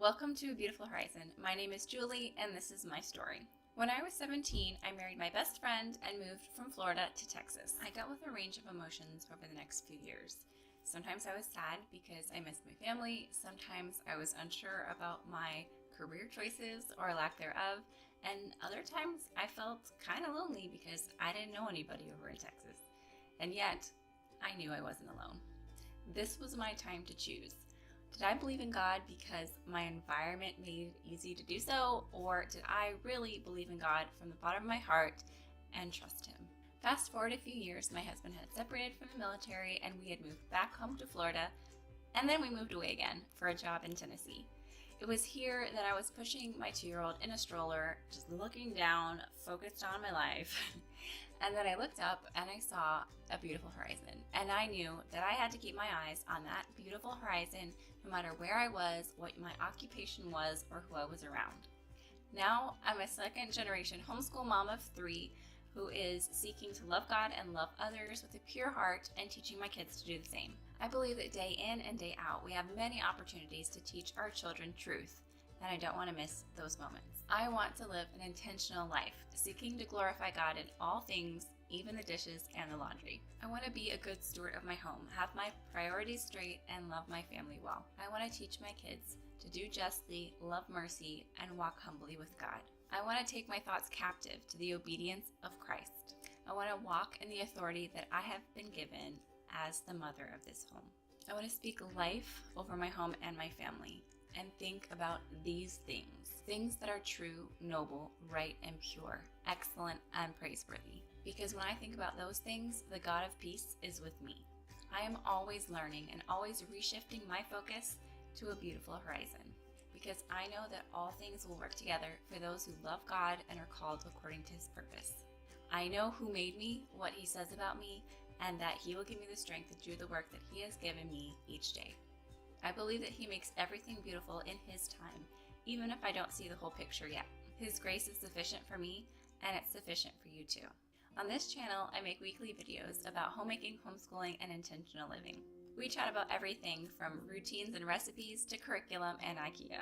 Welcome to A Beautiful Horizon. My name is Julie, and this is my story. When I was 17, I married my best friend and moved from Florida to Texas. I dealt with a range of emotions over the next few years. Sometimes I was sad because I missed my family. Sometimes I was unsure about my career choices or lack thereof. And other times I felt kind of lonely because I didn't know anybody over in Texas. And yet, I knew I wasn't alone. This was my time to choose. Did I believe in God because my environment made it easy to do so, or did I really believe in God from the bottom of my heart and trust Him? Fast forward a few years, my husband had separated from the military and we had moved back home to Florida, and then we moved away again for a job in Tennessee. It was here that I was pushing my 2-year-old in a stroller, just looking down, focused on my life. And then I looked up and I saw a beautiful horizon. And I knew that I had to keep my eyes on that beautiful horizon no matter where I was, what my occupation was, or who I was around. Now I'm a second-generation homeschool mom of 3 who is seeking to love God and love others with a pure heart and teaching my kids to do the same. I believe that day in and day out, we have many opportunities to teach our children truth, and I don't want to miss those moments. I want to live an intentional life, seeking to glorify God in all things, even the dishes and the laundry. I want to be a good steward of my home, have my priorities straight, and love my family well. I want to teach my kids to do justly, love mercy, and walk humbly with God. I want to take my thoughts captive to the obedience of Christ. I want to walk in the authority that I have been given as the mother of this home. I want to speak life over my home and my family and think about these things that are true, noble, right, and pure, excellent, and praiseworthy. Because when I think about those things, the God of peace is with me. I am always learning and always reshifting my focus to a beautiful horizon, because I know that all things will work together for those who love God and are called according to His purpose. I know who made me, what He says about me, and that He will give me the strength to do the work that He has given me each day. I believe that He makes everything beautiful in His time, even if I don't see the whole picture yet. His grace is sufficient for me, and it's sufficient for you too. On this channel, I make weekly videos about homemaking, homeschooling, and intentional living. We chat about everything from routines and recipes to curriculum and IKEA.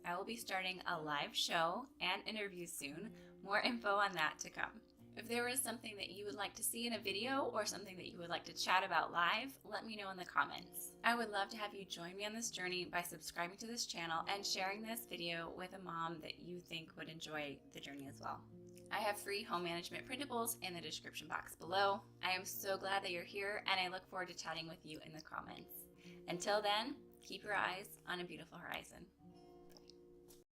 I will be starting a live show and interviews soon. More info on that to come. If there is something that you would like to see in a video or something that you would like to chat about live, let me know in the comments. I would love to have you join me on this journey by subscribing to this channel and sharing this video with a mom that you think would enjoy the journey as well. I have free home management printables in the description box below. I am so glad that you're here, and I look forward to chatting with you in the comments. Until then, keep your eyes on a beautiful horizon.